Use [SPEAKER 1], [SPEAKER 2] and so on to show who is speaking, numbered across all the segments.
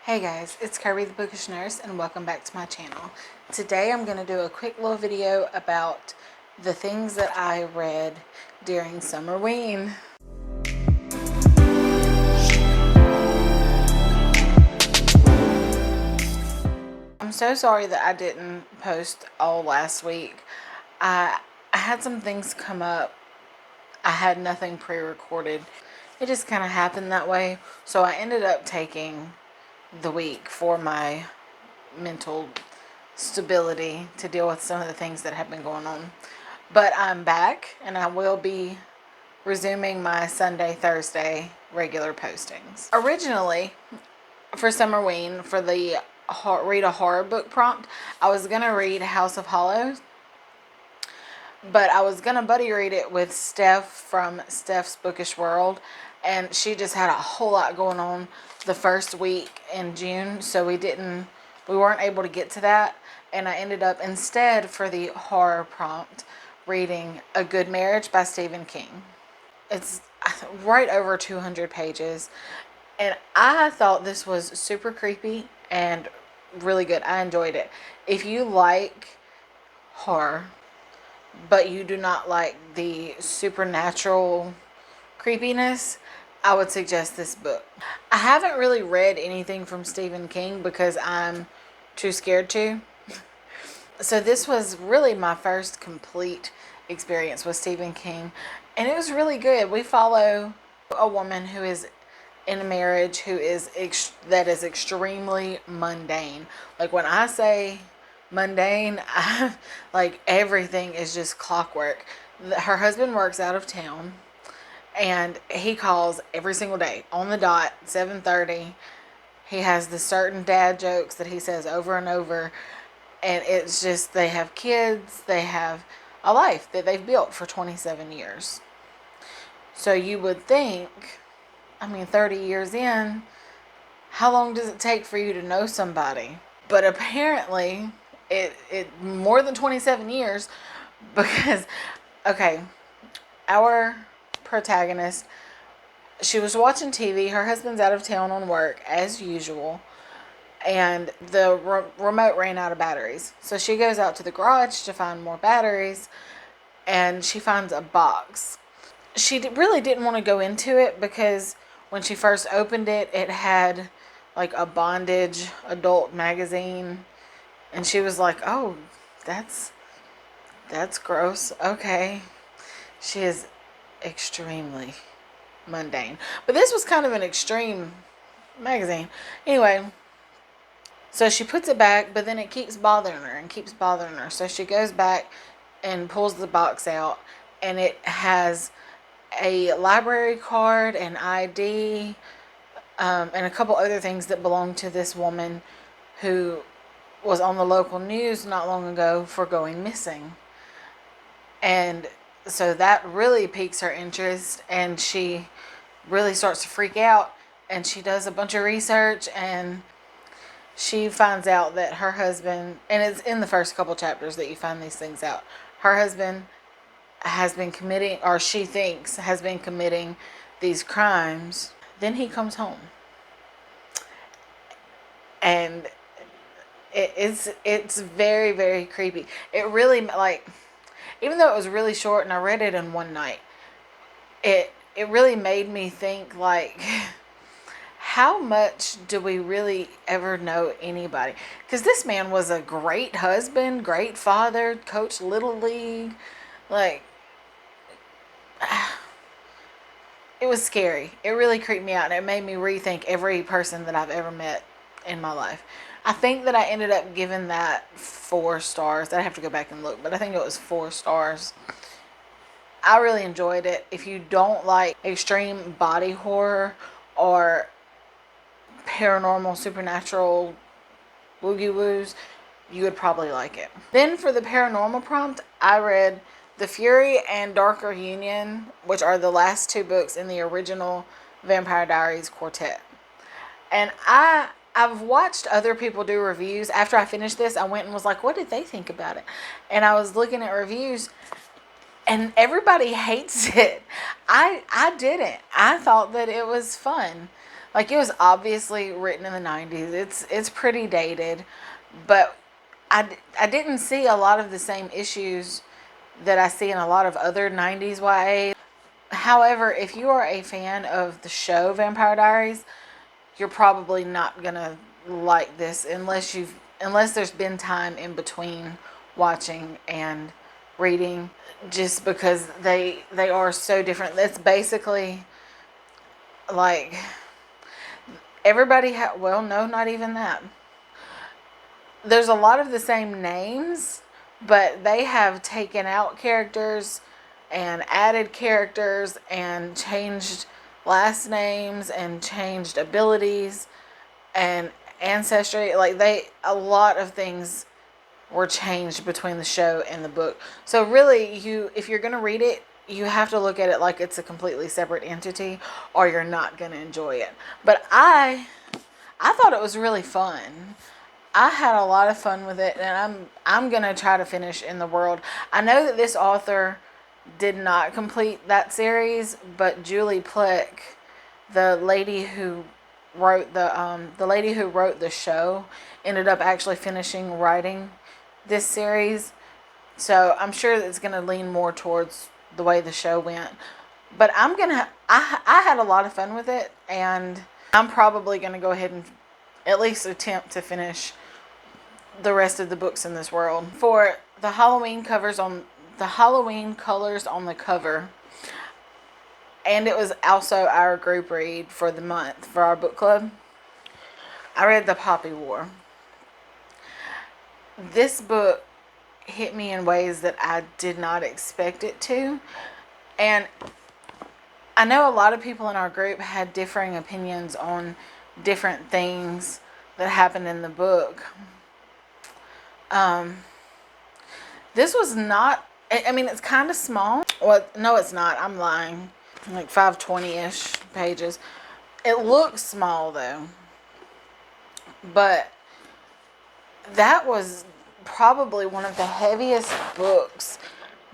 [SPEAKER 1] Hey guys, it's Kirby the Bookish Nurse and welcome back to my channel. Today I'm going to do a quick little video about the things that I read during SummerWeen. I'm so sorry that I didn't post all last week. I had some things come up. I had nothing pre-recorded. It just kind of happened that way. So I ended up taking the week for my mental stability to deal with some of the things that have been going on. But I'm back and I will be resuming my Sunday, Thursday regular postings. Originally, for SummerWeen, for the read a horror book prompt, I was going to read House of Hollows. But I was going to buddy read it with Steph from Steph's Bookish World. And she just had a whole lot going on the first week in June. So we weren't able to get to that. And I ended up instead for the horror prompt reading A Good Marriage by Stephen King. It's right over 200 pages. And I thought this was super creepy and really good. I enjoyed it. If you like horror, but you do not like the supernatural creepiness, I would suggest this book. I haven't really read anything from Stephen King because I'm too scared to. So this was really my first complete experience with Stephen King, and it was really good. We follow a woman who is in a marriage that is extremely mundane. Like when I say mundane, like everything is just clockwork. Her husband works out of town and he calls every single day on the dot, 7:30. He has the certain dad jokes that he says over and over. And it's just, they have kids, they have a life that they've built for 27 years. So you would think, 30 years in, how long does it take for you to know somebody? But apparently, it more than 27 years because, okay, our protagonist, she was watching TV. Her husband's out of town on work as usual, and the remote ran out of batteries. So she goes out to the garage to find more batteries, and she finds a box. She really didn't want to go into it because when she first opened it, it had like a bondage adult magazine, and she was like, "Oh, that's gross." Okay, she is extremely mundane, but this was kind of an extreme magazine. Anyway, so she puts it back, but then it keeps bothering her. So she goes back and pulls the box out, and it has a library card, an ID, and a couple other things that belong to this woman who was on the local news not long ago for going missing. And so that really piques her interest, and she really starts to freak out, and she does a bunch of research, and she finds out that her husband, and it's in the first couple chapters that you find these things out, her husband has been committing, or she thinks has been committing, these crimes. Then he comes home, and it's very, very creepy. It really, like, even though it was really short and I read it in one night, it really made me think, like, how much do we really ever know anybody? Because this man was a great husband, great father, coached Little League. Like, it was scary. It really creeped me out, and it made me rethink every person that I've ever met in my life. I think that I ended up giving that 4 stars. I'd have to go back and look, but I think it was 4 stars. I really enjoyed it. If you don't like extreme body horror or paranormal, supernatural woogie woos, you would probably like it. Then for the paranormal prompt, I read The Fury and Darker Union, which are the last 2 books in the original Vampire Diaries quartet. And I've watched other people do reviews. After I finished this, I went and was like, what did they think about it? And I was looking at reviews, and everybody hates it. I didn't. I thought that it was fun. Like, it was obviously written in the 90s. It's pretty dated, but I didn't see a lot of the same issues that I see in a lot of other 90s YA. However, if you are a fan of the show Vampire Diaries, you're probably not gonna like this unless there's been time in between watching and reading, just because they are so different. It's basically like well, no, not even that. There's a lot of the same names, but they have taken out characters and added characters and changed last names and changed abilities and ancestry. Like, a lot of things were changed between the show and the book. So really, if you're going to read it, you have to look at it like it's a completely separate entity, or you're not going to enjoy it. But I thought it was really fun. I had a lot of fun with it, and I'm gonna try to finish In the World. I know that this author did not complete that series, but Julie Plec, the lady who wrote the show, ended up actually finishing writing this series. So I'm sure that it's gonna lean more towards the way the show went. But I had a lot of fun with it, and I'm probably gonna go ahead and at least attempt to finish the rest of the books in this world. For the Halloween colors on the cover, and it was also our group read for the month for our book club, I read The Poppy War. This book hit me in ways that I did not expect it to, and I know a lot of people in our group had differing opinions on different things that happened in the book. This was not, I mean, it's kind of small. Well, no, it's not. I'm lying. Like 520-ish pages. It looks small, though. But that was probably one of the heaviest books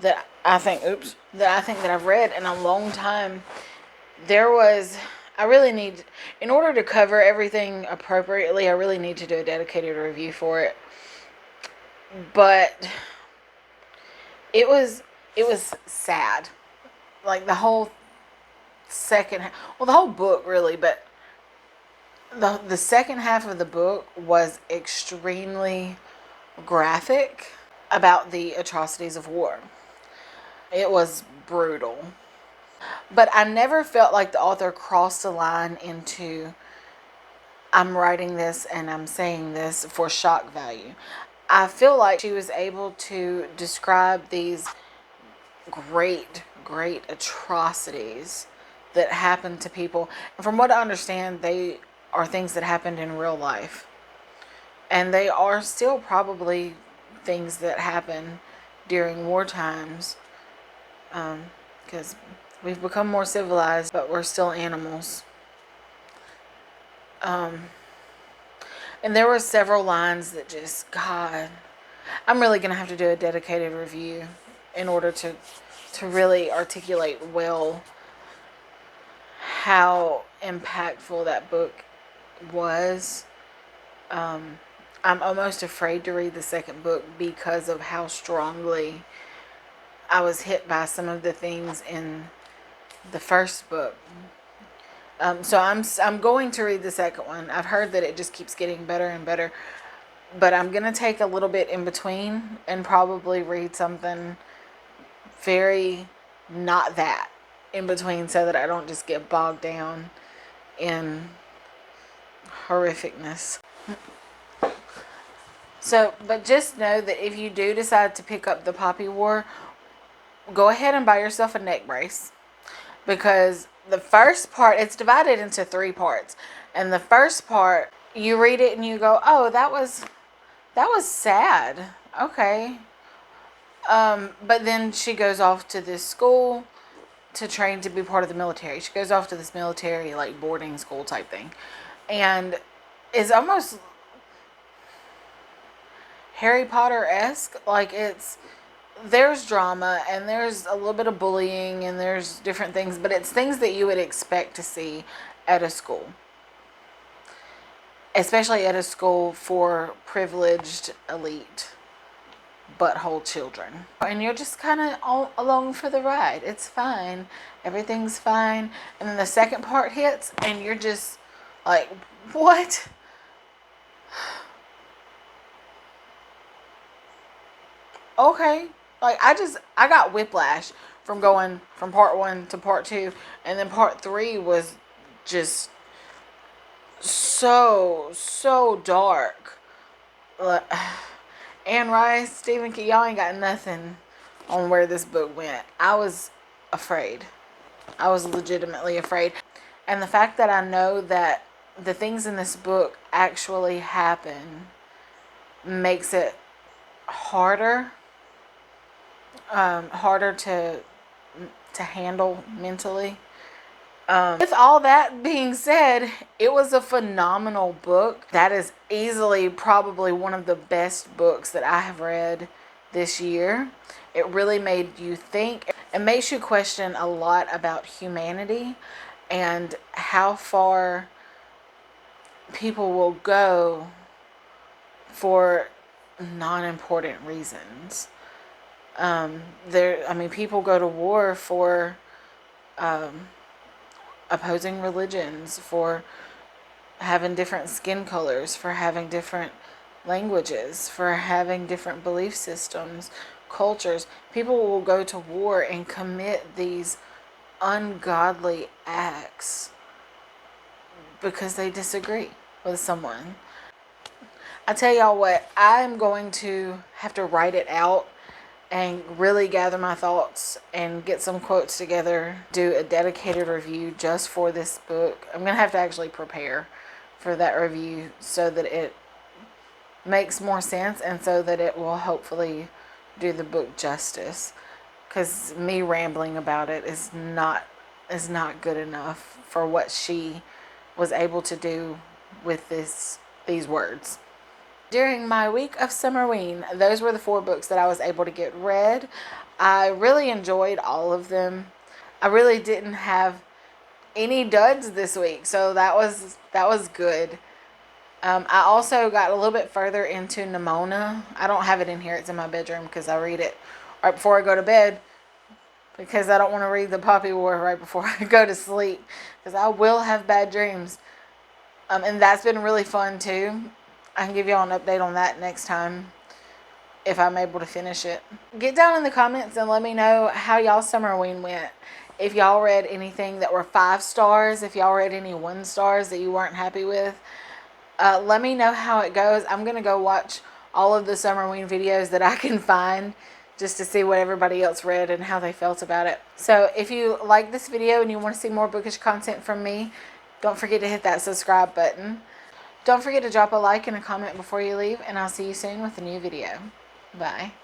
[SPEAKER 1] that I think that I've read in a long time. In order to cover everything appropriately, I really need to do a dedicated review for it. But it was sad. Like, the whole the whole book really, but the second half of the book was extremely graphic about the atrocities of war. It was brutal. But I never felt like the author crossed a line into, I'm writing this and I'm saying this for shock value. I feel like she was able to describe these great atrocities that happened to people. And from what I understand, they are things that happened in real life. And they are still probably things that happen during war times. Because we've become more civilized, but we're still animals. And there were several lines that just, God, I'm really going to have to do a dedicated review in order to really articulate well how impactful that book was. I'm almost afraid to read the second book because of how strongly I was hit by some of the things in the first book. So I'm going to read the second one. I've heard that it just keeps getting better and better, but I'm gonna take a little bit in between and probably read something very not that in between, so that I don't just get bogged down in horrificness. So, but just know that if you do decide to pick up The Poppy War, go ahead and buy yourself a neck brace, because the first part, it's divided into 3 parts, and the first part, you read it and you go, oh, that was sad. Okay. But then she goes off to this school to train to be part of the military. She goes off to this military, like, boarding school type thing, and it's almost Harry Potter-esque. Like, there's drama and there's a little bit of bullying and there's different things, but it's things that you would expect to see at a school. especially at a school for privileged elite butthole children. And you're just kind of along for the ride. It's fine. Everything's fine. And then the second part hits and you're just like, what? Okay. Like, I got whiplash from going from part 1 to part 2. And then part 3 was just so dark. Anne Rice, Stephen King, y'all ain't got nothing on where this book went. I was afraid. I was legitimately afraid. And the fact that I know that the things in this book actually happen makes it harder to handle mentally. With all that being said, it was a phenomenal book. That is easily probably one of the best books that I have read this year. It really made you think. It makes you question a lot about humanity and how far people will go for non-important reasons. People go to war for opposing religions, for having different skin colors, for having different languages, for having different belief systems, cultures. People will go to war and commit these ungodly acts because they disagree with someone. I tell y'all what, I'm going to have to write it out and really gather my thoughts and get some quotes together, do a dedicated review just for this book. I'm going to have to actually prepare for that review so that it makes more sense and so that it will hopefully do the book justice. Because me rambling about it is not good enough for what she was able to do with these words. During my week of SummerWeen, those were the 4 books that I was able to get read. I really enjoyed all of them. I really didn't have any duds this week, so that was good. I also got a little bit further into Nimona. I don't have it in here. It's in my bedroom because I read it right before I go to bed because I don't want to read the Poppy War right before I go to sleep because I will have bad dreams. And that's been really fun too. I can give y'all an update on that next time if I'm able to finish it. Get down in the comments and let me know how y'all SummerWeen went. If y'all read anything that were 5 stars, if y'all read any 1 stars that you weren't happy with, let me know how it goes. I'm going to go watch all of the SummerWeen videos that I can find just to see what everybody else read and how they felt about it. So if you like this video and you want to see more bookish content from me, don't forget to hit that subscribe button. Don't forget to drop a like and a comment before you leave, and I'll see you soon with a new video. Bye.